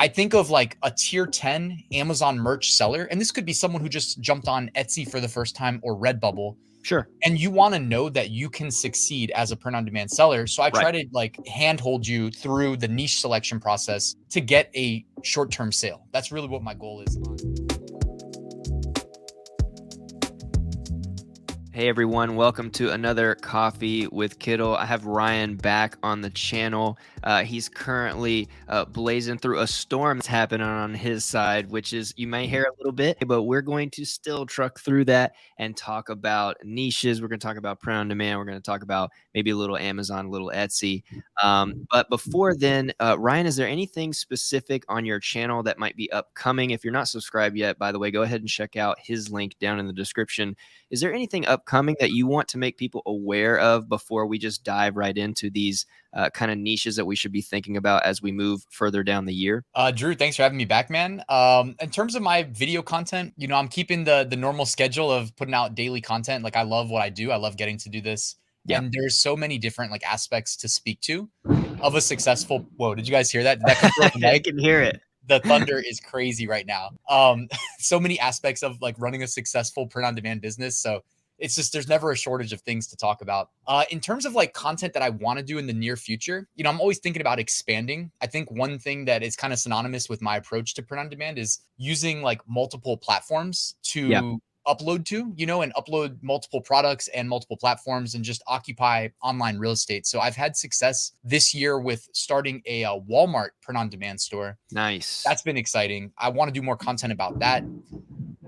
I think of like a tier 10 Amazon merch seller, and this could be someone who just jumped on Etsy for the first time or Redbubble, Sure. and you want to know that you can succeed as a print on demand seller. So I Right. try to like handhold you through the niche selection process to get a short-term sale. That's really what my goal is. Hey everyone, welcome to another Coffee with Kittl. I have Ryan back on the channel. He's currently blazing through a storm that's happening on his side, which is, you may hear a little bit, but we're going to still truck through that and talk about niches. We're going to talk about print on demand. We're going to talk about maybe a little Amazon, a little Etsy. But before then, Ryan, is there anything specific on your channel that might be upcoming? If you're not subscribed yet, by the way, go ahead and check out his link down in the description. Is there anything upcoming that you want to make people aware of before we just dive right into these kind of niches that we should be thinking about as we move further down the year? Drew, thanks for having me back, man. In terms of my video content, I'm keeping the normal schedule of putting out daily content. Like I love what I do. I love getting to do this. Yeah. And there's so many different like aspects to speak to of a successful. Whoa, did you guys hear that? Did that come through on the mic? I can hear it. The thunder is crazy right now. So many aspects of like running a successful print on demand business. So it's just, there's never a shortage of things to talk about. In terms of like content that I want to do in the near future, I'm always thinking about expanding. I think one thing that is kind of synonymous with my approach to print on demand is using like multiple platforms to upload to, and upload multiple products and multiple platforms and just occupy online real estate. So I've had success this year with starting a Walmart print on demand store. Nice. That's been exciting. I want to do more content about that.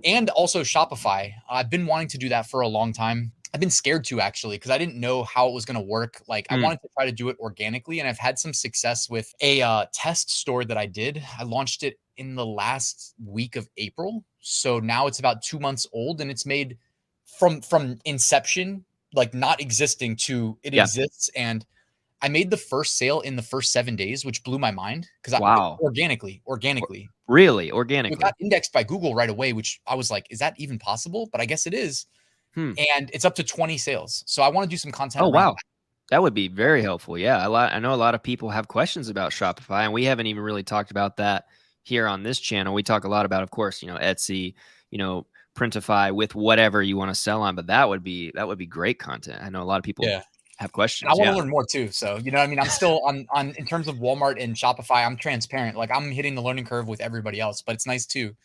And also Shopify. I've been wanting to do that for a long time. I've been scared to actually, because I didn't know how it was going to work. Like I wanted to try to do it organically, and I've had some success with a test store that I did. I launched it in the last week of April. So now it's about 2 months old, and it's made from inception, like not existing to it exists. And I made the first sale in the first 7 days, which blew my mind because organically. Really? Organically. It got indexed by Google right away, which I was like, is that even possible? But I guess it is. And it's up to 20 sales. So I want to do some content. Oh, wow. That would be very helpful. Yeah. I know a lot of people have questions about Shopify, and we haven't even really talked about that here on this channel. We talk a lot about, of course, Etsy, Printify with whatever you want to sell on, but that would be great content. I know a lot of people have questions. I want to learn more too. So, I'm still on in terms of Walmart and Shopify, I'm transparent. Like I'm hitting the learning curve with everybody else, but it's nice to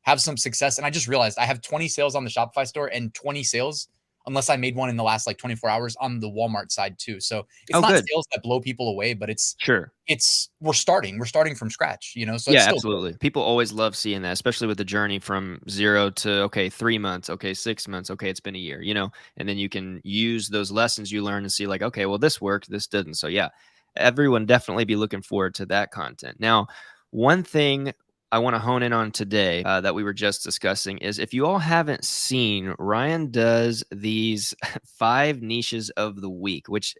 have some success. And I just realized I have 20 sales on the Shopify store and 20 sales, unless I made one in the last like 24 hours on the Walmart side too. So it's not sales that blow people away, but it's we're starting from scratch, so yeah, absolutely. People always love seeing that, especially with the journey from 0 to, 3 months, 6 months. It's been a year, and then you can use those lessons you learn and see like, okay, well, this worked, this didn't. So yeah, everyone definitely be looking forward to that content. Now, one thing I want to hone in on today that we were just discussing is, if you all haven't seen, Ryan does these 5 niches of the week, which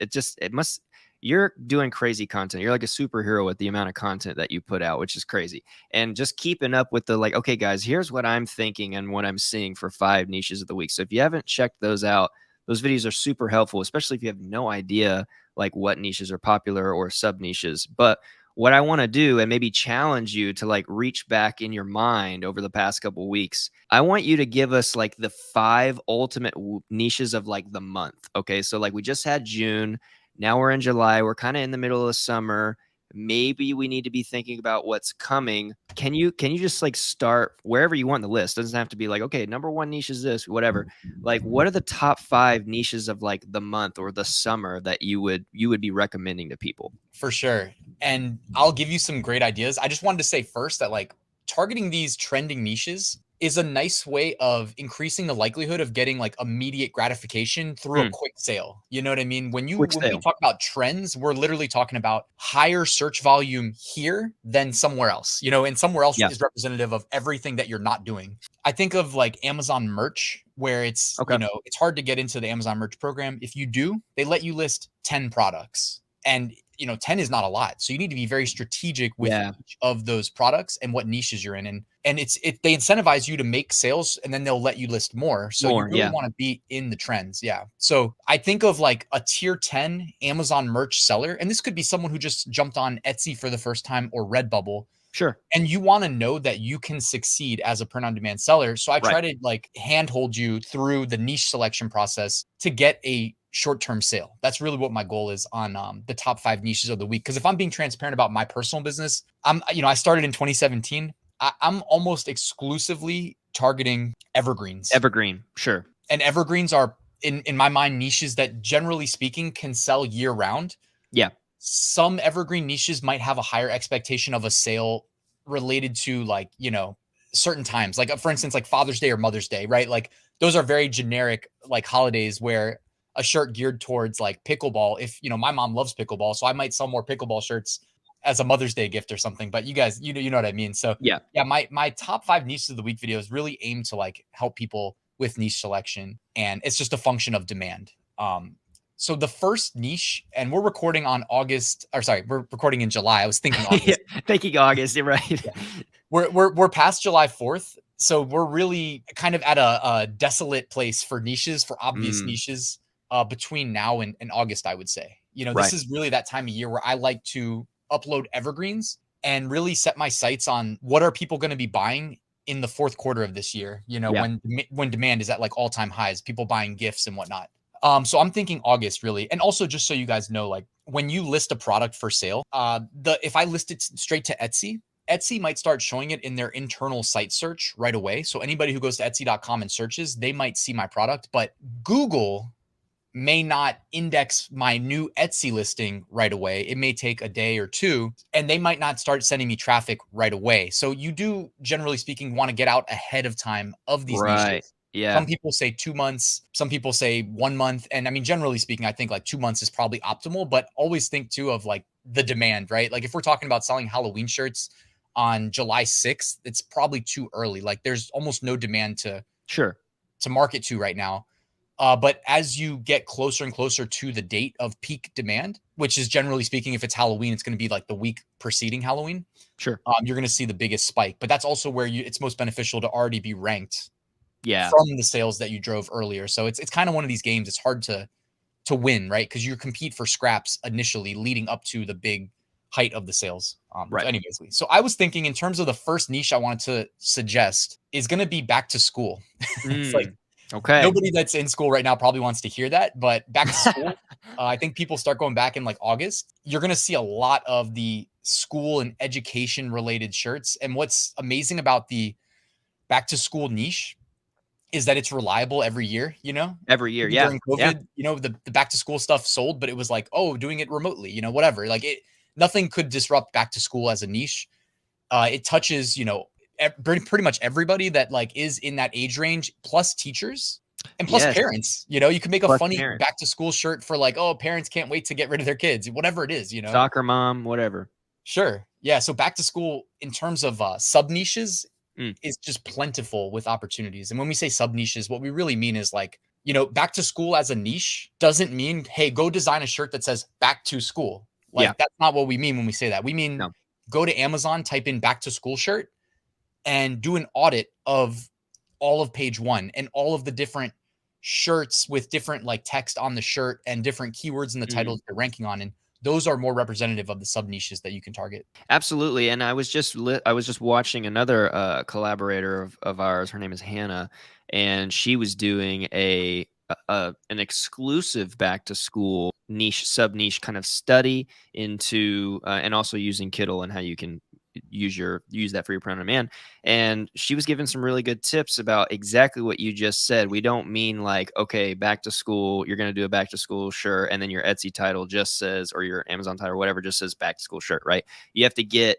you're doing crazy content. You're like a superhero with the amount of content that you put out, which is crazy. And just keeping up with the like, okay, guys, here's what I'm thinking and what I'm seeing for 5 niches of the week. So if you haven't checked those out, those videos are super helpful, especially if you have no idea like what niches are popular or sub niches. But what I want to do, and maybe challenge you to like reach back in your mind over the past couple of weeks, I want you to give us like the 5 ultimate niches of like the month. Okay. So like we just had June. Now we're in July. We're kind of in the middle of the summer. Maybe we need to be thinking about what's coming. Can you just like start wherever you want in the list? It doesn't have to be like, okay, number 1 niche is this, whatever. Like, what are the top 5 niches of like the month or the summer that you would be recommending to people? For sure. And I'll give you some great ideas. I just wanted to say first that like targeting these trending niches is a nice way of increasing the likelihood of getting like immediate gratification through a quick sale. You know what I mean? When we talk about trends, we're literally talking about higher search volume here than somewhere else, and somewhere else is representative of everything that you're not doing. I think of like Amazon merch, where it's, it's hard to get into the Amazon merch program. If you do, they let you list 10 products, and 10 is not a lot. So you need to be very strategic with each of those products and what niches you're in. And they incentivize you to make sales, and then they'll let you list more. So you really want to be in the trends. Yeah. So I think of like a tier 10 Amazon merch seller, and this could be someone who just jumped on Etsy for the first time or Redbubble. Sure. And you want to know that you can succeed as a print on demand seller. So I Right. try to like handhold you through the niche selection process to get a short-term sale. That's really what my goal is on the top 5 niches of the week. Because if I'm being transparent about my personal business, I started in 2017. I'm almost exclusively targeting evergreens, Evergreen. Sure. and evergreens are in my mind niches that generally speaking can sell year round. Yeah. Some evergreen niches might have a higher expectation of a sale related to like, certain times. Like for instance, like Father's Day or Mother's Day, right? Like those are very generic like holidays where a shirt geared towards like pickleball. If, my mom loves pickleball, so I might sell more pickleball shirts as a Mother's Day gift or something. But you guys, you know what I mean? So Yeah. yeah, my top 5 niches of the week videos really aim to like help people with niche selection, and it's just a function of demand. So the first niche, and we're recording on August, or sorry, we're recording in July. I was thinking Yeah. August. Thinking August. You're right. Yeah. We're past July 4th. So we're really kind of at a desolate place for niches, for obvious Mm, niches, between now and August, I would say. This right. is really that time of year where I like to upload evergreens and really set my sights on what are people going to be buying in the fourth quarter of this year, Yeah. when demand is at like all-time highs, people buying gifts and whatnot. So I'm thinking August really. And also just so you guys know, like when you list a product for sale, if I list it straight to Etsy might start showing it in their internal site search right away. So anybody who goes to Etsy.com and searches, they might see my product, but Google may not index my new Etsy listing right away. It may take a day or two, and they might not start sending me traffic right away. So you do, generally speaking, want to get out ahead of time of these Right. niches. Yeah. Some people say 2 months, some people say 1 month. And I mean, generally speaking, I think like 2 months is probably optimal, but always think too of like the demand, right? Like if we're talking about selling Halloween shirts on July 6th, it's probably too early. Like there's almost no demand Sure. to market to right now. But as you get closer and closer to the date of peak demand, which is generally speaking, if it's Halloween, it's going to be like the week preceding Halloween. Sure. You're going to see the biggest spike. But that's also where it's most beneficial to already be ranked Yeah. from the sales that you drove earlier. So it's kind of one of these games. It's hard to win, right? Because you compete for scraps initially, leading up to the big height of the sales. So Right. anyways, so I was thinking in terms of the first niche I wanted to suggest is going to be back to school. It's like Mm, okay. nobody that's in school right now probably wants to hear that, but back to school, I think people start going back in like August. You're going to see a lot of the school and education related shirts. And what's amazing about the back to school niche is that it's reliable every year, Every year. even Yeah. during Yeah. COVID, the back to school stuff sold, but it was like, oh, doing it remotely, whatever. Like nothing could disrupt back to school as a niche. It touches, pretty much everybody that like is in that age range, plus teachers and plus Yes. parents. You can make a Plus funny parents. back to school shirt for like, oh, parents can't wait to get rid of their kids, whatever it is. Soccer mom, whatever. Sure. Yeah. So back to school in terms of sub niches Mm, is just plentiful with opportunities. And when we say sub niches, what we really mean is like, back to school as a niche doesn't mean, hey, go design a shirt that says back to school. yeah. Like that's not what we mean when we say that. We mean No. go to Amazon, type in back to school shirt, and do an audit of all of page one and all of the different shirts with different like text on the shirt and different keywords in the Mm. titles they're ranking on. And those are more representative of the sub niches that you can target. Absolutely, and I was just watching another collaborator of ours. Her name is Hannah, and she was doing an exclusive back to school niche sub niche kind of study into and also using Kittl and how you can use that for your print on demand. And she was giving some really good tips about exactly what you just said. We don't mean like, okay, back to school, you're going to do a back to school shirt, and then your Etsy title just says, or your Amazon title or whatever just says back to school shirt, right? You have to get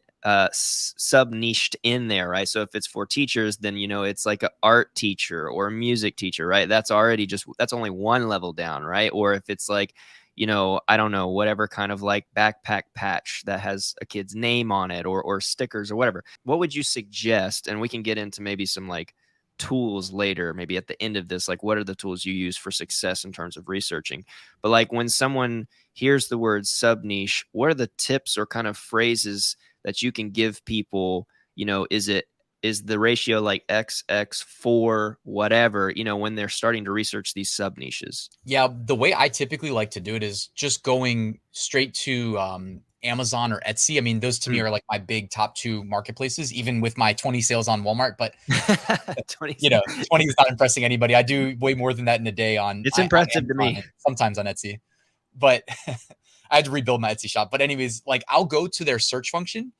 sub niched in there, right? So if it's for teachers, then it's like an art teacher or a music teacher, right? That's only one level down, right? Or if it's like, I don't know, whatever kind of like backpack patch that has a kid's name on it, or stickers or whatever. What would you suggest? And we can get into maybe some like tools later, maybe at the end of this, like what are the tools you use for success in terms of researching? But like when someone hears the word sub niche, what are the tips or kind of phrases that you can give people? Is the ratio like XX4 whatever, when they're starting to research these sub niches? Yeah, the way I typically like to do it is just going straight to Amazon or Etsy. I mean, those to me Mm. are like my big top two marketplaces, even with my 20 sales on Walmart. But 20. 20 is not impressing anybody. I do way more than that in a day on It's on impressive to Amazon me. and sometimes on Etsy. But I had to rebuild my Etsy shop. But anyways, like I'll go to their search function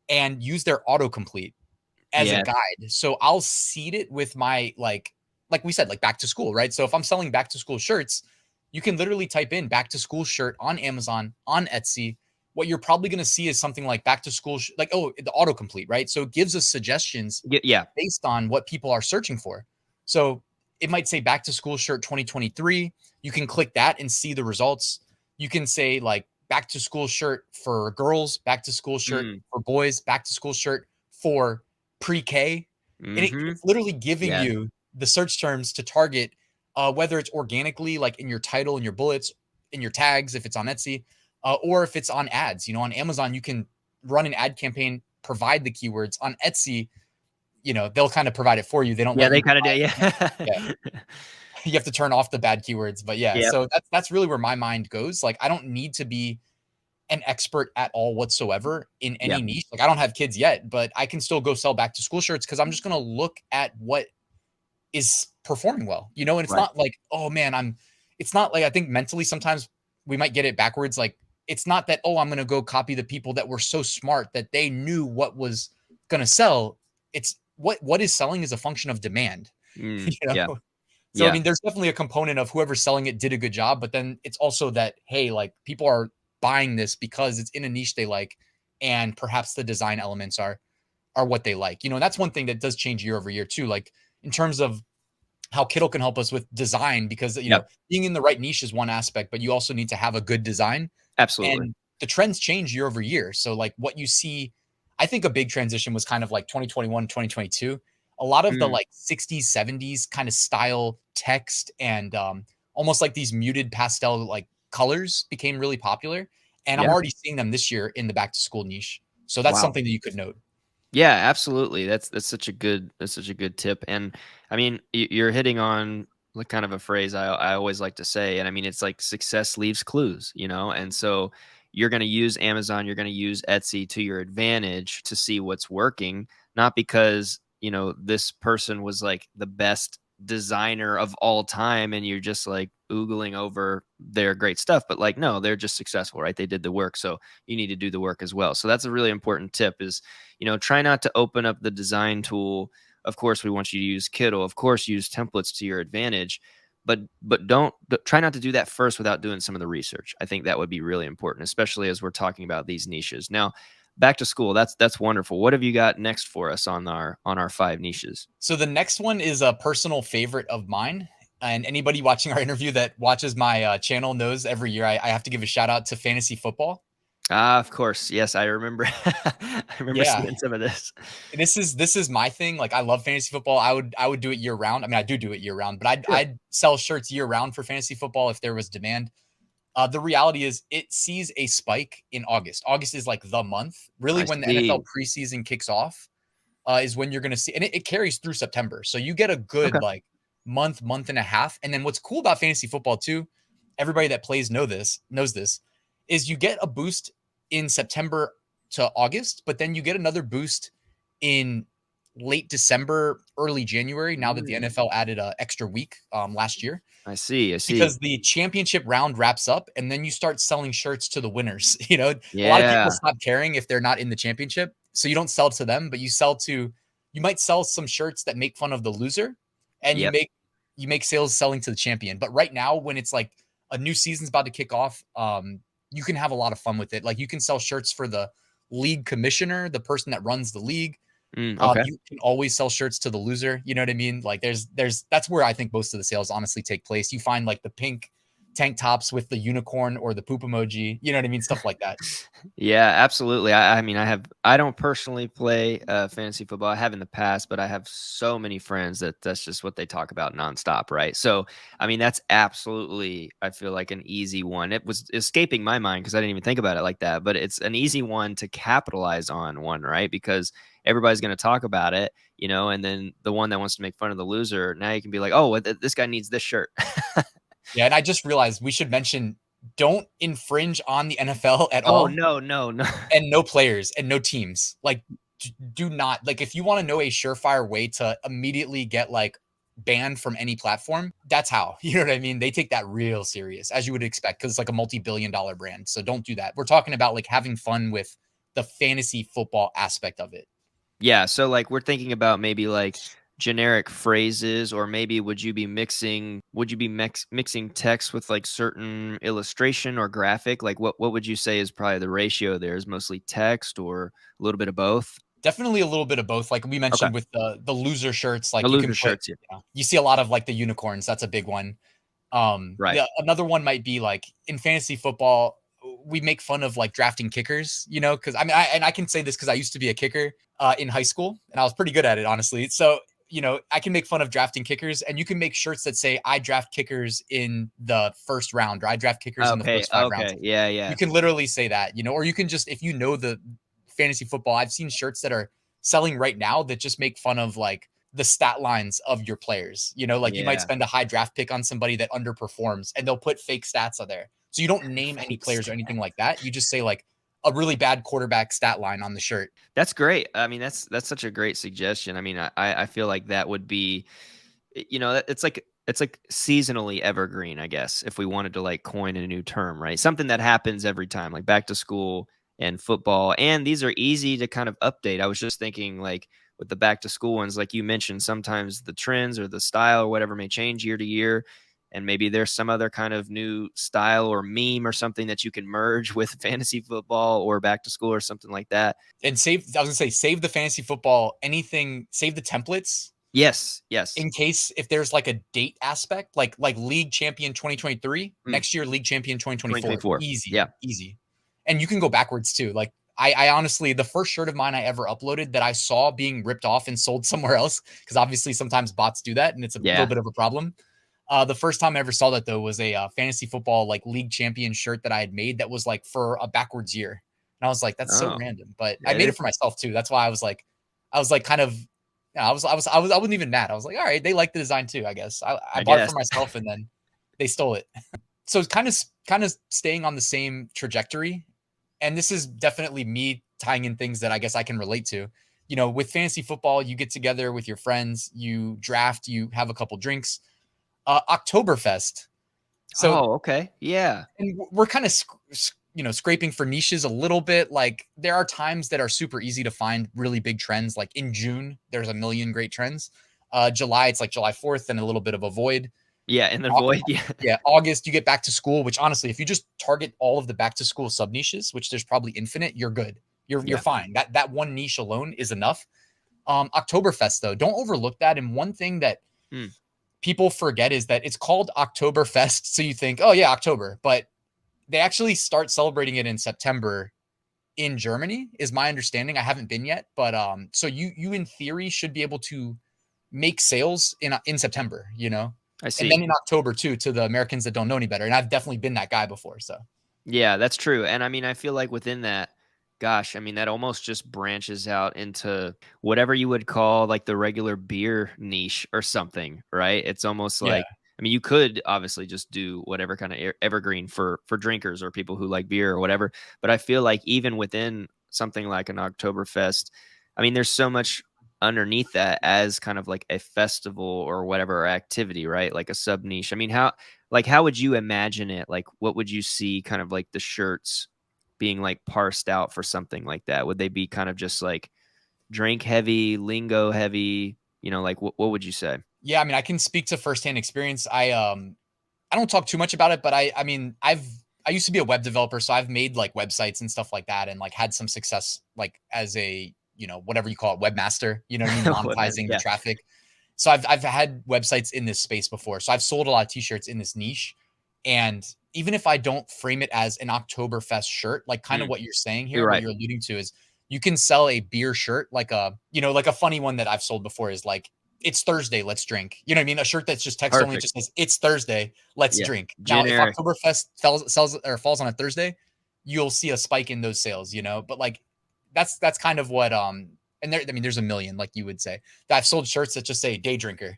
and use their autocomplete as a Yeah. guide. So I'll seed it with my like we said, like back to school, right? So if I'm selling back to school shirts, you can literally type in back to school shirt on Amazon, on Etsy. What you're probably going to see is something like back to school, like, oh, the autocomplete, right? So it gives us suggestions Yeah. based on what people are searching for. So it might say back to school shirt 2023. You can click that and see the results. You can say like back to school shirt for girls, back to school shirt Mm. for boys, back to school shirt for pre-K. And Mm-hmm. it's literally giving Yeah. you the search terms to target, whether it's organically, like in your title and your bullets, in your tags, if it's on Etsy, or if it's on ads. On Amazon, you can run an ad campaign, provide the keywords. On Etsy, they'll kind of provide it for you. They don't Yeah, let they you kind of do. provide. Yeah. Yeah. You have to turn off the bad keywords. But yeah, Yep. so that's really where my mind goes. Like I don't need to be an expert at all whatsoever in Yeah. any niche. Like I don't have kids yet, but I can still go sell back to school shirts because I'm just gonna look at what is performing well, and it's Right. not like, oh man, it's not like I think mentally sometimes we might get it backwards. Like it's not that, oh, I'm gonna go copy the people that were so smart that they knew what was gonna sell. It's what is selling is a function of demand, Mm. you Yeah. know? So I Yeah. mean, there's definitely a component of whoever's selling it did a good job, but then it's also that, hey, like people are buying this because it's in a niche they like, and perhaps the design elements are what they like. And that's one thing that does change year over year too. Like in terms of how Kittl can help us with design, because Yep. being in the right niche is one aspect, but you also need to have a good design. Absolutely. And the trends change year over year. So like what you see, I think a big transition was kind of like 2021, 2022. A lot of the Mm. like 60s, 70s kind of style text and almost like these muted pastel like colors became really popular. And I'm Yeah. already seeing them this year in the back to school niche. So that's Wow. something that you could note. Yeah, absolutely. That's such a good tip. And I mean, you're hitting on like kind of a phrase I always like to say, and I mean, it's like success leaves clues. And so you're going to use Amazon, you're going to use Etsy to your advantage to see what's working, not because this person was like the best designer of all time and you're just like oogling over their great stuff, but like no, they're just successful, right? They did the work, so you need to do the work as well. So that's a really important tip is try not to open up the design tool. Of course, we want you to use Kittl. Of course, use templates to your advantage, but try not to do that first without doing some of the research. I think that would be really important, especially as we're talking about these niches. Now, back to school. That's wonderful. What have you got next for us on our 5 niches? So the next one is a personal favorite of mine. And anybody watching our interview that watches my channel knows every year I have to give a shout out to fantasy football. Ah, of course. Yes, I remember. I remember Yeah, seeing some of this. this is my thing. Like I love fantasy football. I would do it year round. I mean, I do it year round, but I'd Sure. I'd sell shirts year round for fantasy football if there was demand. The reality is it sees a spike in August. August is like the month, really I when the NFL see. preseason kicks off, is when you're going to see, and it carries through September. So you get a Okay. good like month and a half. And then what's cool about fantasy football too, everybody that plays knows this, is you get a boost in September to August, but then you get another boost in late December, early January. Now that the Mm, NFL added a extra week last year, I see. I see. because the championship round wraps up and then you start selling shirts to the winners. A lot of people Yeah. stop caring if they're not in the championship. So you don't sell to them, but you might sell some shirts that make fun of the loser, and you Yep. make sales selling to the champion. But right now, when it's like a new season's about to kick off, you can have a lot of fun with it. Like you can sell shirts for the league commissioner, the person that runs the league. Okay. You can always sell shirts to the loser. You know what I mean? Like there's that's where I think most of the sales honestly take place. You find like the pink tank tops with the unicorn or the poop emoji. You know what I mean? Stuff like that. Yeah, absolutely. I mean, I don't personally play fantasy football. I have in the past, but I have so many friends that's just what they talk about nonstop, right? So, I mean, that's absolutely, I feel like an easy one. It was escaping my mind because I didn't even think about it like that, but it's an easy one to capitalize on one, right? Because everybody's going to talk about it, and then the one that wants to make fun of the loser, now you can be like, oh, well, this guy needs this shirt. Yeah, and I just realized we should mention don't infringe on the NFL at Oh all, no, no, no. and no players and no teams. Like, do not, like, if you want to know a surefire way to immediately get like banned from any platform, that's how. You know what I mean? They take that real serious, as you would expect, because it's like a multi-billion-dollar brand. So don't do that. We're talking about like having fun with the fantasy football aspect of it. Yeah, so like we're thinking about maybe like generic phrases, or maybe would you be mixing text with like certain illustration or graphic? Like what would you say is probably the ratio there? Is mostly text or a little bit of both? Definitely a little bit of both. Like we Okay. mentioned with the loser shirts, The like you can loser put, shirts, yeah. you see a lot of like the unicorns. That's a big one. Right. Another one might be like in fantasy football, we make fun of like drafting kickers, you know, because I mean, I can say this because I used to be a kicker in high school, and I was pretty good at it, honestly. So, you know, I can make fun of drafting kickers, and you can make shirts that say I draft kickers in the first round, or I draft kickers in the Okay, first 5 rounds. okay. Yeah, You yeah. can literally say that, you know, or you can just, if you know the fantasy football, I've seen shirts that are selling right now that just make fun of like the stat lines of your players. You know, like you might Yeah. spend a high draft pick on somebody that underperforms, and they'll put fake stats on there. So you don't name any Fake players or stat. anything like that. You just say like a really bad quarterback stat line on the shirt. That's great. I mean, that's such a great suggestion. I mean, I feel like that would be, it's like seasonally evergreen, I guess, if we wanted to like coin a new term, right? Something that happens every time, like back to school and football. And these are easy to kind of update. I was just thinking like with the back to school ones, like you mentioned, sometimes the trends or the style or whatever may change year to year. And maybe there's some other kind of new style or meme or something that you can merge with fantasy football or back to school or something like that. And save, I was gonna say, save the fantasy football, anything, save the templates Yes, yes. in case if there's like a date aspect, like league champion 2023, Mm, next year league champion 2024. 2024. Easy, Yeah. easy. And you can go backwards too. Like I honestly, the first shirt of mine I ever uploaded that I saw being ripped off and sold somewhere else, because obviously sometimes bots do that and it's a little Yeah. bit of a problem. The first time I ever saw that though was a fantasy football like league champion shirt that I had made that was like for a backwards year. And I was like, that's so Oh, random. But I it made is. it for myself too. That's why I was like kind of, yeah, I wasn't even mad. I was like, all right, they like the design too, I guess. I I bought it for guess. myself and then they stole it. So it's kind of staying on the same trajectory. And this is definitely me tying in things that I guess I can relate to. You know, with fantasy football, you get together with your friends, you draft, you have a couple drinks. Oktoberfest. So, Oh, okay. Yeah. and we're kind of scraping for niches a little bit. Like there are times that are super easy to find really big trends. Like in June, there's a million great trends. July, it's like July 4th and a little bit of a void. Yeah, in the Au- void, yeah. Yeah, August, you get back to school, which honestly, if you just target all of the back to school sub niches, which there's probably infinite, you're good. You're Yeah. fine. That one niche alone is enough. Oktoberfest though, don't overlook that. And one thing that Mm, people forget is that it's called Oktoberfest. So you think, oh yeah, October, but they actually start celebrating it in September in Germany, is my understanding. I haven't been yet, but so you in theory should be able to make sales in September, you know, I and then see. in October too to the Americans that don't know any better. And I've definitely been that guy before. So Yeah, that's true, and I mean, I feel like within that, gosh, I mean, that almost just branches out into whatever you would call, like, the regular beer niche or something, right? It's almost yeah, like, I mean, you could obviously just do whatever kinda evergreen for drinkers or people who like beer or whatever, but I feel like even within something like an Oktoberfest, I mean, there's so much underneath that as kind of like a festival or whatever activity, right? Like a sub niche. I mean, how would you imagine it? Like, what would you see kind of like the shirts being like parsed out for something like that? Would they be kind of just like drink heavy, lingo heavy? Like what would you say? yeah. I mean, I can speak to firsthand experience. I don't talk too much about it, but I mean, I used to be a web developer, so I've made like websites and stuff like that, and like had some success like as a, you know, whatever you call it, webmaster. You know what I mean, Whatever. monetizing the Yeah. traffic. So I've had websites in this space before. So I've sold a lot of t-shirts in this niche, and even if I don't frame it as an Oktoberfest shirt, like kind of Mm, what you're saying you're here, what right. you're alluding to is you can sell a beer shirt, like a, you know, like a funny one that I've sold before is like, it's Thursday, let's drink. You know what I mean? A shirt that's just text only, Perfect. just says it's Thursday, let's Yeah. drink. Now, if Generic. Oktoberfest sells or falls on a Thursday, you'll see a spike in those sales, you know. But like that's kind of what and there, I mean, there's a million, like you would say. I've sold shirts that just say day drinker.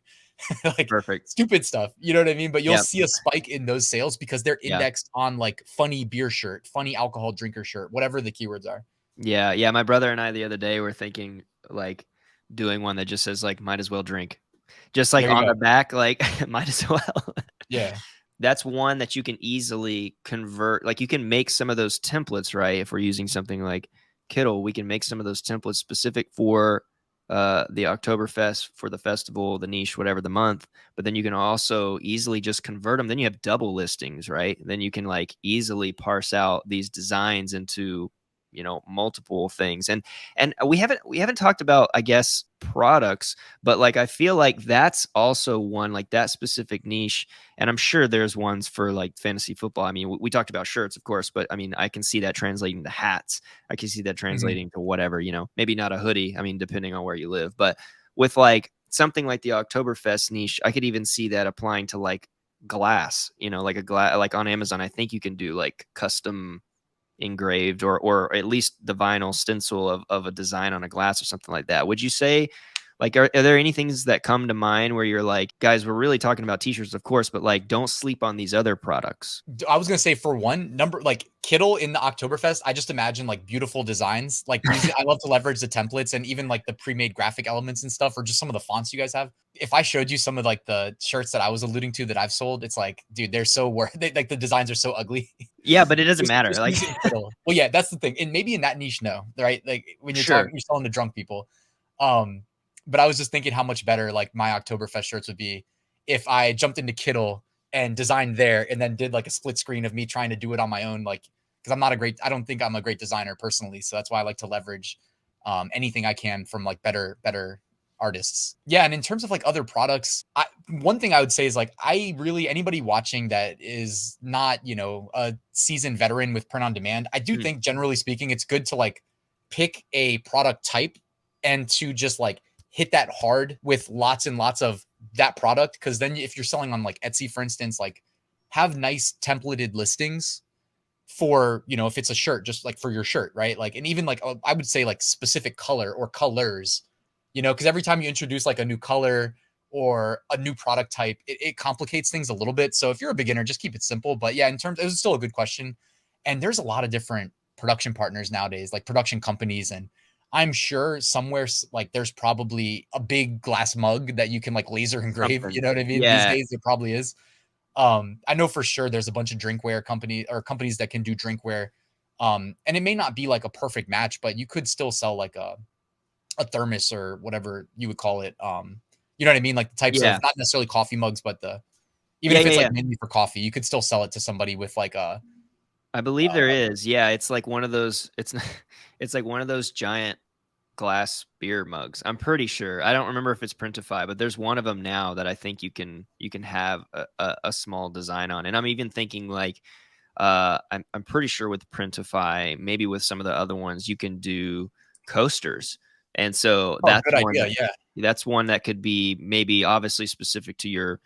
like Perfect. stupid stuff. You know what I mean? But you'll Yep. see a spike in those sales because they're Yeah. indexed on like funny beer shirt, funny alcohol drinker shirt, whatever the keywords are. Yeah. Yeah. My brother and I the other day were thinking like doing one that just says like might as well drink. Just like There you on go. the back, like might as well. Yeah. That's one that you can easily convert. Like you can make some of those templates, right? If we're using something like Kittl, we can make some of those templates specific for the Oktoberfest, for the festival, the niche, whatever the month. But then you can also easily just convert them. Then you have double listings, right? Then you can like easily parse out these designs into multiple things. And we haven't talked about, I guess, products, but like I feel like that's also one, like that specific niche. And I'm sure there's ones for like fantasy football. I mean, we talked about shirts, of course, but I mean, I can see that translating to hats. I can see that Mhm. translating to whatever, maybe not a hoodie. I mean, depending on where you live, but with like something like the Oktoberfest niche, I could even see that applying to like glass, like a glass, like on Amazon. I think you can do like custom engraved or at least the vinyl stencil of a design on a glass or something like that. Would you say like are there any things that come to mind where you're like, guys, we're really talking about t-shirts, of course, but like don't sleep on these other products? I was gonna say for one number like Kittl in the Oktoberfest, I just imagine like beautiful designs, like using. I love to leverage the templates and even like the pre-made graphic elements and stuff, or just some of the fonts you guys have. If I showed you some of like the shirts that I was alluding to that I've sold, it's like, dude, they're so worth. Like the designs are so ugly. Yeah, but it doesn't Just matter. Like using Kittl. Well, yeah, that's the thing, and maybe in that niche, no, right? Like when sure. you're selling to drunk people. Um, but I was just thinking how much better like my Oktoberfest shirts would be if I jumped into Kittl and designed there and then did like a split screen of me trying to do it on my own, like because I don't think I'm a great designer personally, so that's why I like to leverage anything I can from like better artists. Yeah, and in terms of like other products, one thing I would say is like anybody watching that is not a seasoned veteran with print on demand, I do Mm, think generally speaking it's good to like pick a product type and to just like hit that hard with lots and lots of that product, because then if you're selling on like Etsy for instance, like have nice templated listings for if it's a shirt, just like for your shirt, right? Like, and even like I would say like specific color or colors, because every time you introduce like a new color or a new product type, it complicates things a little bit. So if you're a beginner, just keep it simple. But yeah, in terms, it was still a good question. And there's a lot of different production partners nowadays, like production companies. And I'm sure somewhere like there's probably a big glass mug that you can like laser engrave. You something. know what I mean? These Yeah. days, it probably is. I know for sure there's a bunch of drinkware companies that can do drinkware. And it may not be like a perfect match, but you could still sell like a thermos or whatever you would call it. You know what I mean? Like the types Yeah. of not necessarily coffee mugs, but even Yeah. if Yeah. it's like Yeah. mainly for coffee, you could still sell it to somebody with like a I believe there is. Yeah. It's like one of those, it's not, it's like one of those giant glass beer mugs. I'm pretty sure. I don't remember if it's Printify, but there's one of them now that I think you can have a small design on. And I'm even thinking like I'm pretty sure with Printify, maybe with some of the other ones, you can do coasters. And so oh, good idea. Yeah. that's one that could be maybe obviously specific to your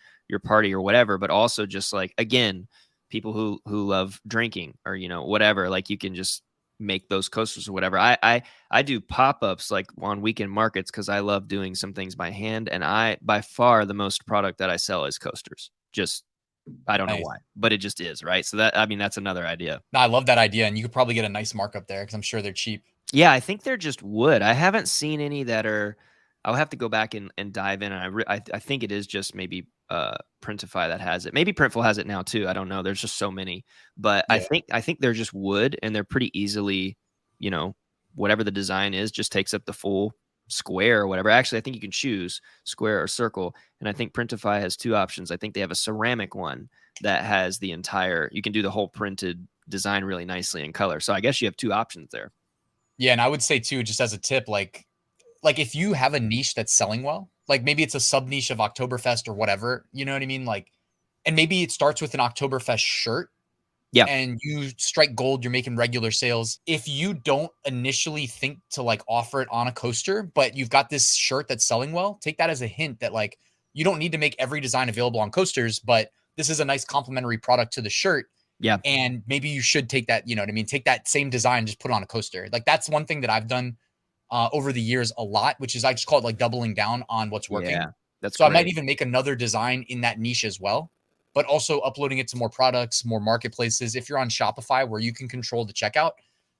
party or whatever, but also just like again, people who love drinking or whatever, like you can just make those coasters or whatever. I do pop-ups like on weekend markets because I love doing some things by hand, and I by far the most product that I sell is coasters. Just I don't know Nice. why, but it just is, right? So that I mean that's another idea. No, I love that idea. And you could probably get a nice markup there because I'm sure they're cheap. Yeah, I think they're just wood. I haven't seen any that are. I'll have to go back and dive in. And I think it is just maybe Printify that has it. Maybe Printful has it now too. I don't know. There's just so many, but Yeah. I think they're just wood and they're pretty easily, whatever the design is, just takes up the full square or whatever. Actually, I think you can choose square or circle, and I think Printify has two options. I think they have a ceramic one that has the entire. You can do the whole printed design really nicely in color. So I guess you have two options there. Yeah. And I would say too, just as a tip, like if you have a niche that's selling well, like maybe it's a sub niche of Oktoberfest or whatever, you know what I mean? Like, and maybe it starts with an Oktoberfest shirt Yeah. and you strike gold, you're making regular sales. If you don't initially think to like offer it on a coaster, but you've got this shirt that's selling well, take that as a hint that like you don't need to make every design available on coasters, but this is a nice complementary product to the shirt. Yeah. And maybe you should take that, you know what I mean? Take that same design, just put it on a coaster. Like that's one thing that I've done over the years a lot, which is I just call it like doubling down on what's Yeah. working. That's So I might great. even make another design in that niche as well, but also uploading it to more products, more marketplaces. If you're on Shopify where you can control the checkout,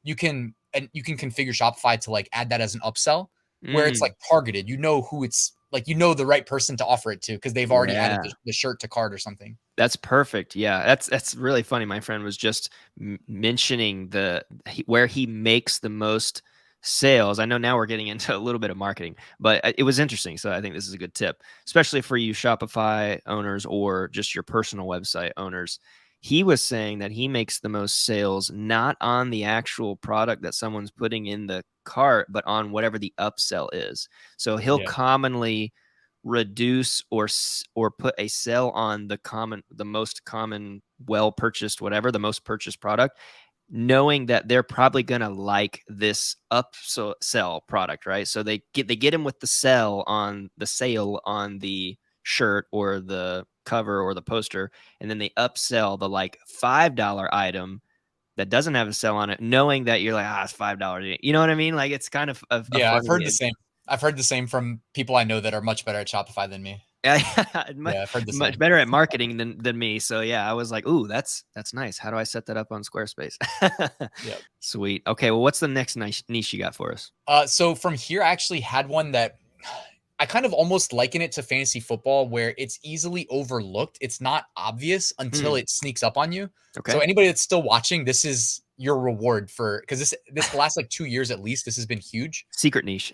you can configure Shopify to like add that as an upsell where it's Mm, like targeted. You know who it's like, you know the right person to offer it to because they've already added yeah. the shirt to cart or something. That's perfect. Yeah, that's really funny. My friend was just mentioning where he makes the most sales. I know now we're getting into a little bit of marketing, but it was interesting. So I think this is a good tip, especially for you Shopify owners or just your personal website owners. He was saying that he makes the most sales not on the actual product that someone's putting in the cart, but on whatever the upsell is. So he'll Yeah. commonly reduce or put a sell on the most common well purchased whatever the most purchased product, knowing that they're probably going to like this upsell product, right? So they get him with the sell on the sale on the shirt or the cover or the poster, and then they upsell the like $5 item that doesn't have a sell on it, knowing that you're like, it's $5. You know what I mean? Like it's kind of a Yeah, I've heard funny. the same. I've heard the same from people I know that are much better at Shopify than me. much, Yeah, I've heard the much same. better at marketing than me. So yeah, I was like, ooh, that's nice. How do I set that up on Squarespace? Yeah. Sweet. Okay, well, what's the next niche you got for us? So from here, I actually had one that I kind of almost liken it to fantasy football, where it's easily overlooked. It's not obvious until Hmm. it sneaks up on you. So Okay. anybody that's still watching, this is your reward for because this the last like 2 years at least, this has been huge. Secret niche.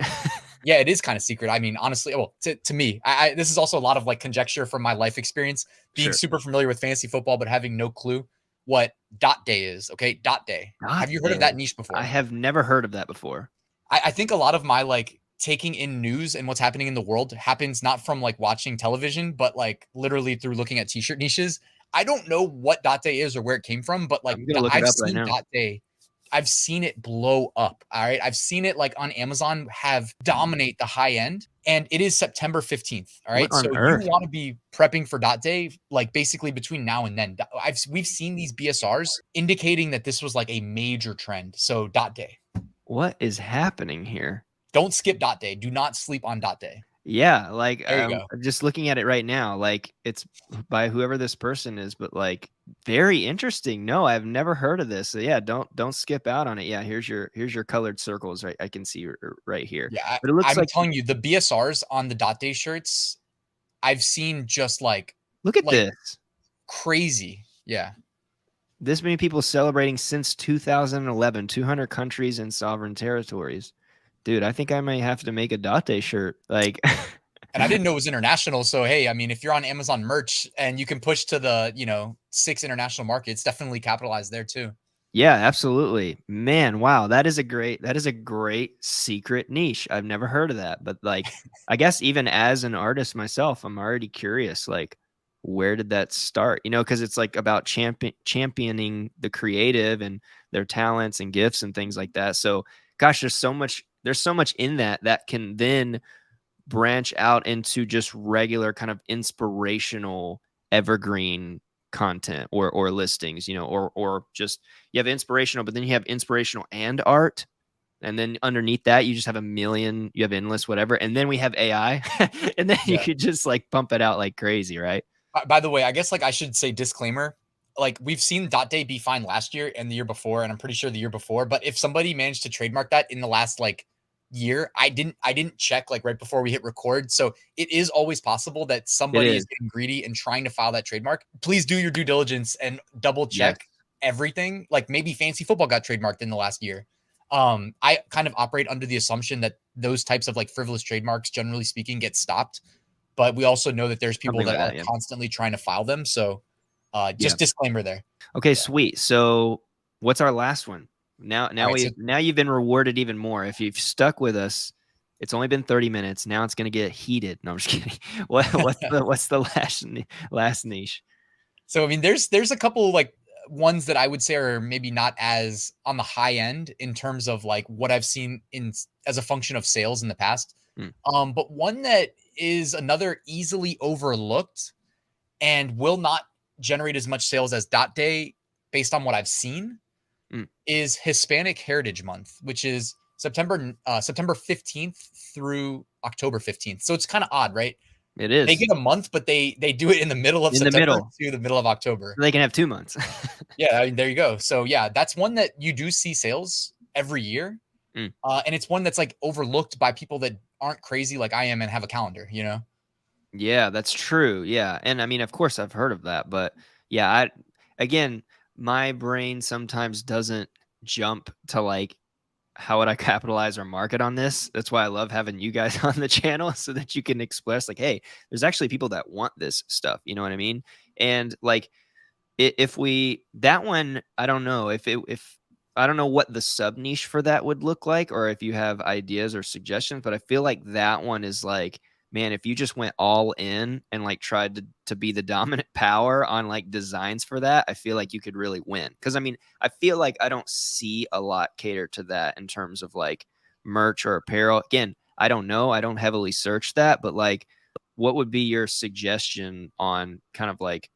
Yeah, it is kind of secret. I mean, honestly, well, to me, this is also a lot of like conjecture from my life experience, being Sure. super familiar with fantasy football, but having no clue what dot day is. Okay, dot day. Not Have you heard of that there. niche I before? have never heard of that before. I think a lot of my like taking in news and what's happening in the world happens not from like watching television, but like literally through looking at t-shirt niches. I don't know what dot day is or where it came from, but like I'm gonna look it I've up right seen now. dot day. I've seen it blow up. All right. I've seen it like on Amazon have dominate the high end. And it is September 15th. All What right. on So you earth? want to be prepping for dot day, like basically between now and then. We've seen these BSRs indicating that this was like a major trend. So dot day. What is happening here? Don't skip dot day. Do not sleep on dot day. Yeah, like There you go. just looking at it right now, like it's by whoever this person is, but like very interesting. No, I've never heard of this. So yeah, don't skip out on it. Yeah, here's your colored circles, right? I can see right here. Yeah, But it looks I'm like telling you, the BSRs on the dot day shirts, I've seen just look at like this. crazy. Yeah. This many people celebrating since 2011, 200 countries and sovereign territories. Dude, I think I might have to make a Date shirt. Like And I didn't know it was international. So hey, I mean, if you're on Amazon merch and you can push to the, 6 international markets, definitely capitalize there too. yeah, absolutely. Man, wow, that is a great secret niche. I've never heard of that, but like I guess even as an artist myself, I'm already curious like where did that start? Because it's like about championing the creative and their talents and gifts and things like that. So, gosh, there's so much in that can then branch out into just regular kind of inspirational evergreen content or listings, or just you have inspirational, but then you have inspirational and art. And then underneath that, you just have you have endless, whatever. And then we have AI. And then you Yeah. could just like pump it out like crazy, right? By the way, I guess like I should say disclaimer. Like we've seen dot day be fine last year and the year before, and I'm pretty sure the year before. But if somebody managed to trademark that in the last like year, I didn't check like right before we hit record. So it is always possible that It somebody is is. getting greedy and trying to file that trademark. Please do your due diligence and double Yes. check everything. Like maybe fancy football got trademarked in the last year. I kind of operate under the assumption that those types of like frivolous trademarks, generally speaking, get stopped, but we also know that there's people Something that like are that. Yeah. constantly trying to file them. So Yeah. just disclaimer there. Okay, Yeah. sweet. So what's our last one? Now All now right. So we now you've been rewarded even more. If you've stuck with us, it's only been 30 minutes. Now it's gonna get heated. No, I'm just kidding. What's the last niche? so I mean there's a couple like ones that I would say are maybe not as on the high end in terms of like what I've seen in as a function of sales in the past. Hmm. But one that is another easily overlooked and will not generate as much sales as Dot Day based on what I've seen Hmm. is Hispanic Heritage Month, which is September 15th through October 15th. So it's kind of odd, right? It They is get a month, but they do it in the middle of in the September middle. to the middle of October. They can have 2 months. Yeah, I mean, there you go. So yeah, that's one that you do see sales every year. Mm. And it's one that's like overlooked by people that aren't crazy like I am and have a calendar, you know? Yeah, that's true. Yeah. And I mean, of course I've heard of that, but yeah, again, my brain sometimes doesn't jump to like how would I capitalize or market on this? That's why I love having you guys on the channel so that you can express like, hey, there's actually people that want this stuff. You know what I mean? And like if we that one, I don't know if I don't know what the sub niche for that would look like, or if you have ideas or suggestions, but I feel like that one is like, man, if you just went all in and like tried to be the dominant power on like designs for that, I feel like you could really win. Because I mean, I feel like I don't see a lot cater to that in terms of like merch or apparel. Again, I don't know. I don't heavily search that, but like, what would be your suggestion on kind of like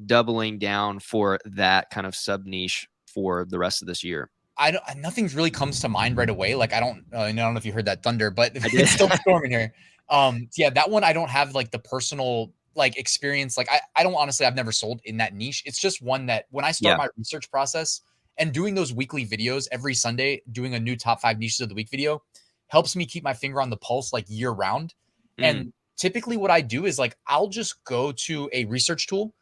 doubling down for that kind of sub niche for the rest of this year? I don't nothing's really comes to mind right away. Like I don't know if you heard that thunder, but I did. it's still storming here. Yeah, that one I don't have like the personal like experience. Like I don't honestly I've never sold in that niche. It's just one that when I start Yeah. my research process and doing those weekly videos every Sunday, doing a new top 5 niches of the week video helps me keep my finger on the pulse like year round. Mm, And typically what I do is like I'll just go to a research tool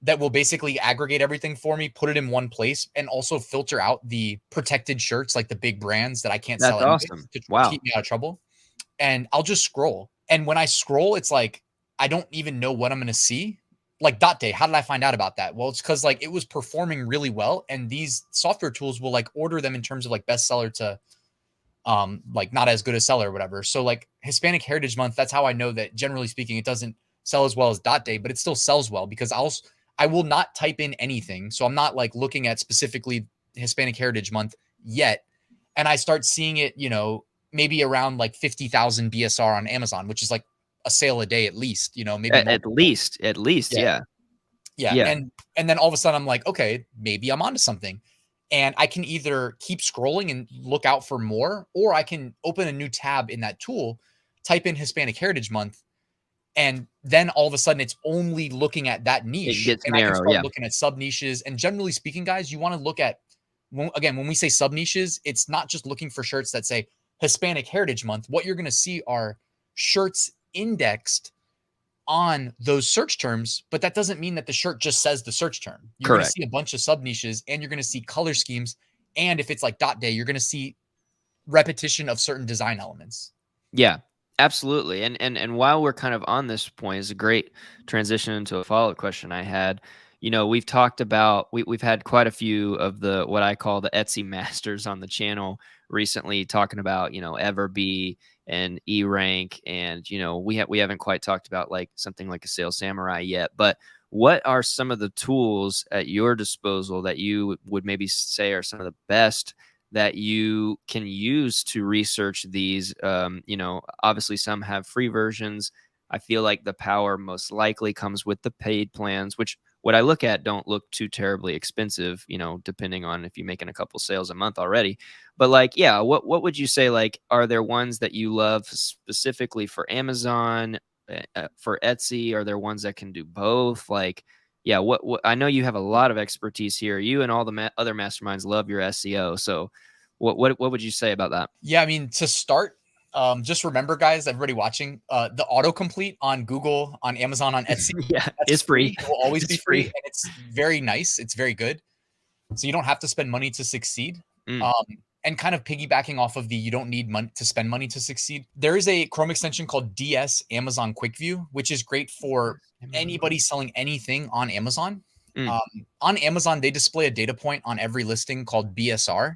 that will basically aggregate everything for me, put it in one place, and also filter out the protected shirts, like the big brands that I can't sell that's anyways awesome. to Wow. keep me out of trouble. And I'll just scroll. And when I scroll, it's like I don't even know what I'm going to see. Like Dot Day, how did I find out about that? Well, it's because like it was performing really well, and these software tools will like order them in terms of like bestseller to like not as good a seller or whatever. So like Hispanic Heritage Month, that's how I know that generally speaking it doesn't sell as well as Dot Day, but it still sells well because I will not type in anything. So I'm not like looking at specifically Hispanic Heritage Month yet, and I start seeing it, you know, maybe around like 50,000 BSR on Amazon, which is like a sale a day at least, you know, maybe multiple. At least, Yeah. yeah. Yeah, Yeah. and then all of a sudden I'm like, okay, maybe I'm onto something. And I can either keep scrolling and look out for more, or I can open a new tab in that tool, type in Hispanic Heritage Month, and then all of a sudden it's only looking at that It niche. gets And I can narrow, start yeah. looking at sub niches. And generally speaking, guys, you want to look at again, when we say sub niches, it's not just looking for shirts that say Hispanic Heritage Month. What you're going to see are shirts indexed on those search terms, but that doesn't mean that the shirt just says the search term. You're going to Correct. see a bunch of sub niches and you're going to see color schemes. And if it's like Dot Day, you're going to see repetition of certain design elements. Yeah, absolutely. And while we're kind of on this point, is a great transition into a follow-up question I had. You know, we've talked about we've had quite a few of the what I call the Etsy masters on the channel recently talking about, you know, Everbee and E Rank, and you know, we haven't quite talked about like something like a Sales Samurai yet, but what are some of the tools at your disposal that you would maybe say are some of the best that you can use to research these? You know, obviously some have free versions. I feel like the power most likely comes with the paid plans, which what I look at don't look too terribly expensive, you know, depending on if you're making a couple sales a month already. But like, yeah, what would you say, like, are there ones that you love specifically for Amazon, for Etsy? Are there ones that can do both? Like, yeah, what I know you have a lot of expertise here. You and all the other masterminds love your SEO. So what would you say about that? Yeah, I mean, to start, just remember, guys, everybody watching, the autocomplete on Google, on Amazon, on Etsy, Yeah, that's it's free. free. It will always be It's free, free. and it's very nice. It's very good. So you don't have to spend money to succeed. Mm. Um, and kind of piggybacking off of the you don't need money to spend money to succeed. There is a Chrome extension called DS Amazon Quick View, which is great for Yes, Amazon anybody selling anything on Amazon. Mm. On Amazon, they display a data point on every listing called BSR.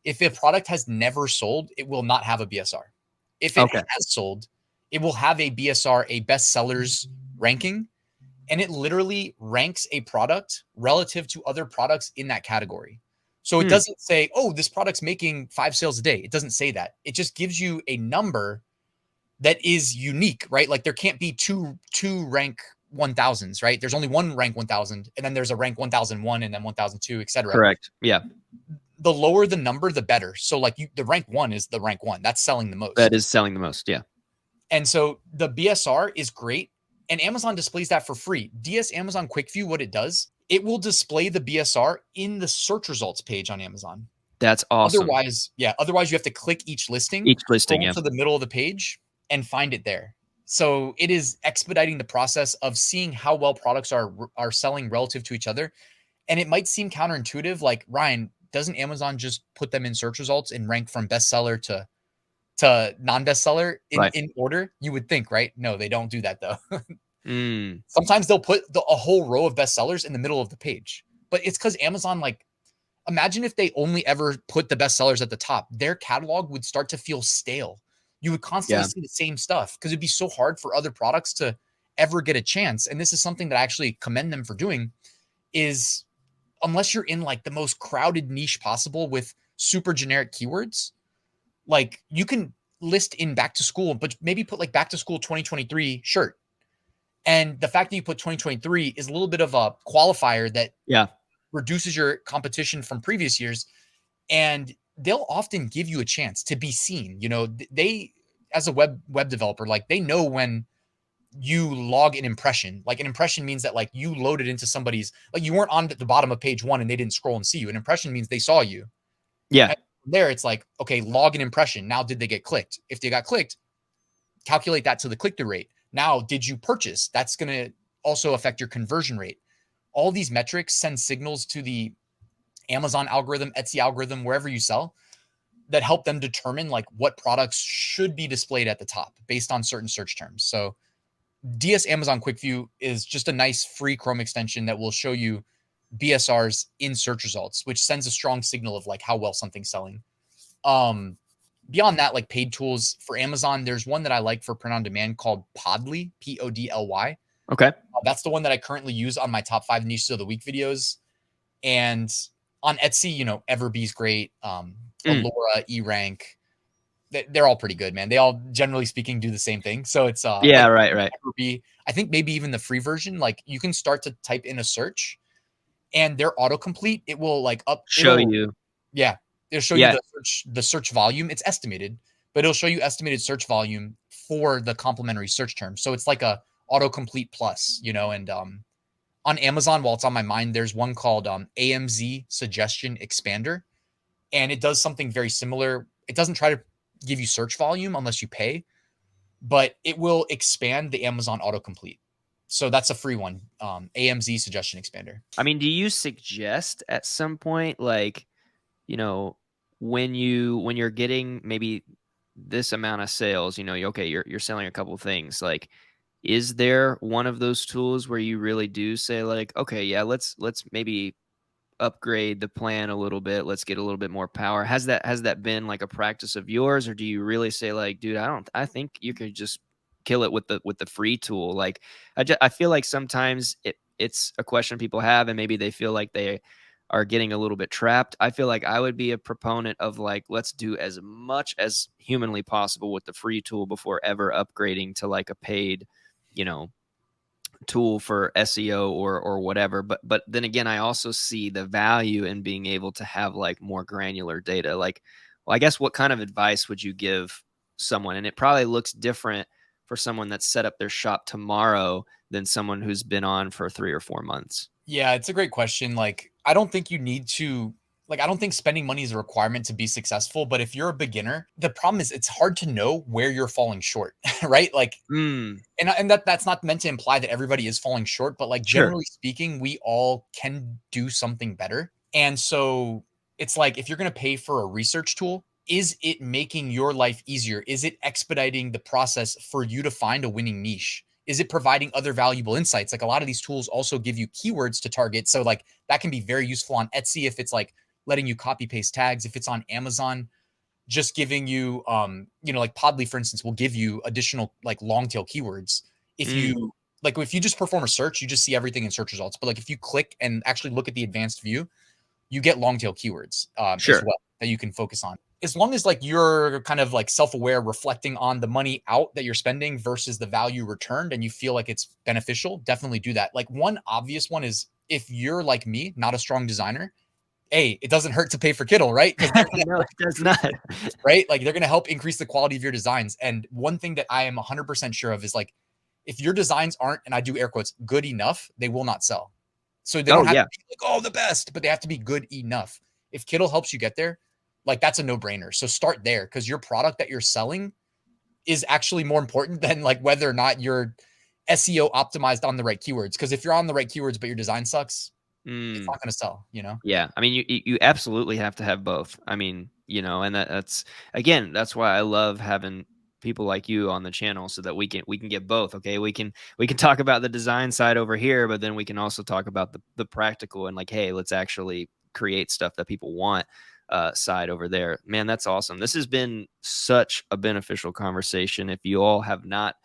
If a product has never sold, it will not have a BSR. If it Okay. has sold, it will have a BSR, a best sellers ranking, and it literally ranks a product relative to other products in that category. So it Hmm. doesn't say, oh, this product's making 5 sales a day. It doesn't say that. It just gives you a number that is unique, right? Like there can't be two rank 1000s, right? There's only one rank 1000, and then there's a rank 1001 and then 1002, etc. Correct. Yeah. The lower the number, the better. So like the rank 1 is the rank 1. That's selling the That most. is selling the most. Yeah. And so the BSR is great, and Amazon displays that for free. DS Amazon Quick View, what it does, it will display the BSR in the search results page on Amazon. That's awesome. Otherwise, yeah, otherwise you have to click each listing, Each listing, scroll yeah. to the middle of the page, and find it there. So it is expediting the process of seeing how well products are selling relative to each other. And it might seem counterintuitive, like, Ryan, doesn't Amazon just put them in search results and rank from bestseller to non-bestseller Right. in order? You would think, right? No, they don't do that though. Mm, Sometimes they'll put a whole row of bestsellers in the middle of the page, but it's because Amazon, like, imagine if they only ever put the bestsellers at the top. Their catalog would start to feel stale. You would constantly yeah. see the same stuff because it'd be so hard for other products to ever get a chance. And this is something that I actually commend them for doing, is unless you're in like the most crowded niche possible with super generic keywords, like you can list in back to school, but maybe put like back to school 2023 shirt. And the fact that you put 2023 is a little bit of a qualifier that Yeah. reduces your competition from previous years. And they'll often give you a chance to be seen. You know, they, as a web developer, like they know when you log an impression. Like an impression means that like you loaded into somebody's, like you weren't on the bottom of page one and they didn't scroll and see you. An impression means they saw you. Yeah. And there it's like, okay, log an impression. Now, did they get clicked? If they got clicked, calculate that to the click-through rate. Now, did you purchase? That's going to also affect your conversion rate. All these metrics send signals to the Amazon algorithm, Etsy algorithm, wherever you sell, that help them determine like what products should be displayed at the top based on certain search terms. So DS Amazon Quick View is just a nice free Chrome extension that will show you BSRs in search results, which sends a strong signal of like how well something's selling. Um, Beyond that, like paid tools for Amazon, there's one that I like for print on demand called Podly, Podly. Okay. That's the one that I currently use on my top 5 niches of the week videos. And on Etsy, you know, Everbee's great. Mm, Allura, eRank, they're all pretty good, man. They all, generally speaking, do the same thing. So it's yeah. like Right. Right. Everbee, I think maybe even the free version, like you can start to type in a search and their autocomplete, it will like Show you. yeah, it'll show you Yeah. the search volume. It's estimated, but it'll show you estimated search volume for the complementary search term. So it's like a autocomplete plus, you know. And on Amazon, while it's on my mind, there's one called AMZ Suggestion Expander, and it does something very similar. It doesn't try to give you search volume unless you pay, but it will expand the Amazon autocomplete. So that's a free one. AMZ Suggestion Expander. I mean, do you suggest at some point, like, you know, when you're getting maybe this amount of sales, you know, okay, you're selling a couple of things, like, is there one of those tools where you really do say like, okay, yeah, let's maybe upgrade the plan a little bit, let's get a little bit more power? Has that been like a practice of yours, or do you really say like, dude, I think you could just kill it with the free tool? Like, I feel like sometimes it's a question people have, and maybe they feel like they are getting a little bit trapped. I feel like I would be a proponent of like, let's do as much as humanly possible with the free tool before ever upgrading to like a paid, you know, tool for SEO or whatever. But then again, I also see the value in being able to have like more granular data. Like, well, I guess what kind of advice would you give someone? And it probably looks different for someone that's set up their shop tomorrow than someone who's been on for 3 or 4 months. Yeah, it's a great question. Like, I don't think you need to, like, I don't think spending money is a requirement to be successful. But if you're a beginner, the problem is it's hard to know where you're falling short, right? Like, Mm, and that's not meant to imply that everybody is falling short, but like sure. generally speaking, we all can do something better. And so it's like if you're going to pay for a research tool, is it making your life easier? Is it expediting the process for you to find a winning niche? Is it providing other valuable insights? Like a lot of these tools also give you keywords to target. So like that can be very useful on Etsy if it's like letting you copy paste tags. If it's on Amazon, just giving you you know, like Podly for instance will give you additional like long tail keywords. If Mm, you like, if you just perform a search, you just see everything in search results, but like if you click and actually look at the advanced view, you get long tail keywords as sure. well that you can focus on. As long as like you're kind of like self-aware, reflecting on the money out that you're spending versus the value returned, and you feel like it's beneficial, definitely do that. Like one obvious one is if you're like me, not a strong designer, hey, it doesn't hurt to pay for Kittl, right? Because they're gonna No, help it does increase not. right? Like they're gonna help increase the quality of your designs. And one thing that I am 100% sure of is like, if your designs aren't, and I do air quotes, good enough, they will not sell. So they Oh don't have yeah. to be like, oh, the best, but they have to be good enough. If Kittl helps you get there, like that's a no-brainer. So start there because your product that you're selling is actually more important than like whether or not you're SEO optimized on the right keywords. Because if you're on the right keywords but your design sucks, it's Mm. not going to sell, you know? Yeah, I mean, you absolutely have to have both. I mean, and that's again, that's why I love having people like you on the channel so that we can get both. Okay, we can talk about the design side over here, but then we can also talk about the practical and like, hey, let's actually create stuff that people want side over there. Man, that's awesome. This has been such a beneficial conversation. If you all have not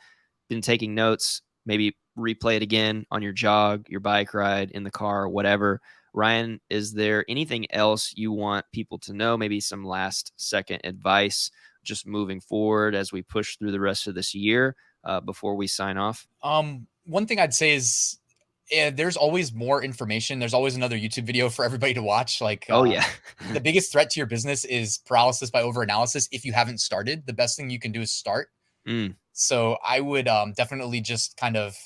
been taking notes, maybe replay it again on your jog, your bike ride, in the car, whatever. Ryan, is there anything else you want people to know? Maybe some last second advice just moving forward as we push through the rest of this year before we sign off? One thing I'd say is there's always more information. There's always another YouTube video for everybody to watch. Like Oh, yeah. the biggest threat to your business is paralysis by overanalysis. If you haven't started, the best thing you can do is start. Mm, So I would definitely just kind of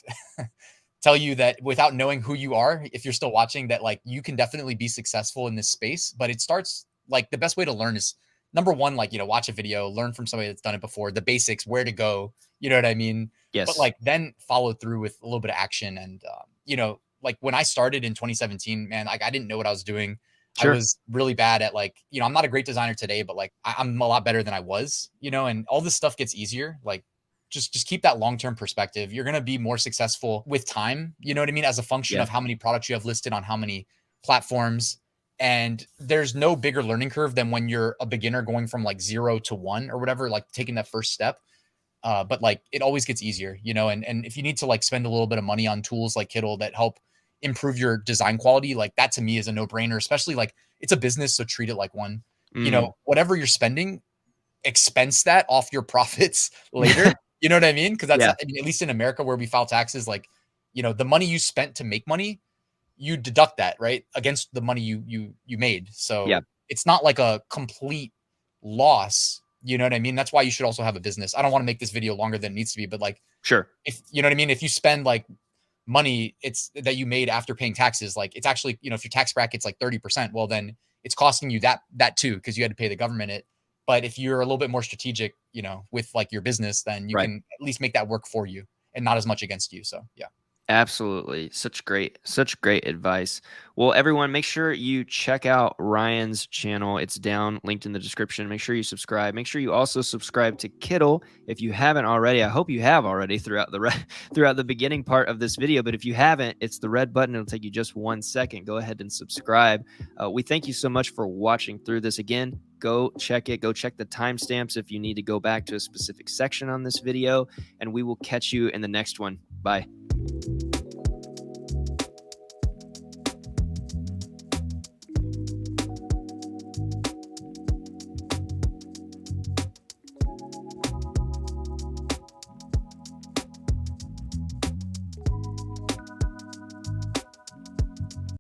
tell you that without knowing who you are, if you're still watching, that like you can definitely be successful in this space. But it starts like the best way to learn is number one, like, watch a video, learn from somebody that's done it before, the basics, where to go, you know what I mean? But yes. like then follow through with a little bit of action. And, like when I started in 2017, man, like I didn't know what I was doing. I Sure. was really bad at like, I'm not a great designer today, but like I'm a lot better than I was, and all this stuff gets easier. Like just keep that long-term perspective. You're going to be more successful with time, you know what I mean, as a function Yeah. of how many products you have listed on how many platforms. And there's no bigger learning curve than when you're a beginner going from like 0 to 1 or whatever, like taking that first step. But like it always gets easier, and if you need to like spend a little bit of money on tools like Kittl that help improve your design quality, like that to me is a no-brainer, especially like it's a business, so treat it like one. Mm. Whatever you're spending, expense that off your profits later. You know what I mean? Because that's, Yeah. I mean, at least in America where we file taxes, like, the money you spent to make money, you deduct that right against the money you made. Yeah. So it's not like a complete loss. You know what I mean? That's why you should also have a business. I don't want to make this video longer than it needs to be, but like, Sure. if you know what I mean, if you spend like money it's that you made after paying taxes, like it's actually, if your tax bracket's like 30%, well then it's costing you that too because you had to pay the government it. But if you're a little bit more strategic, with like your business, then you Right. can at least make that work for you and not as much against you. So yeah. Absolutely. Such great advice. Well, everyone, make sure you check out Ryan's channel. It's down, linked in the description. Make sure you subscribe. Make sure you also subscribe to Kittl if you haven't already. I hope you have already throughout throughout the beginning part of this video. But if you haven't, it's the red button. It'll take you just 1 second. Go ahead and subscribe. We thank you so much for watching through this. Again, go check it. Go check the timestamps if you need to go back to a specific section on this video. And we will catch you in the next one. Bye.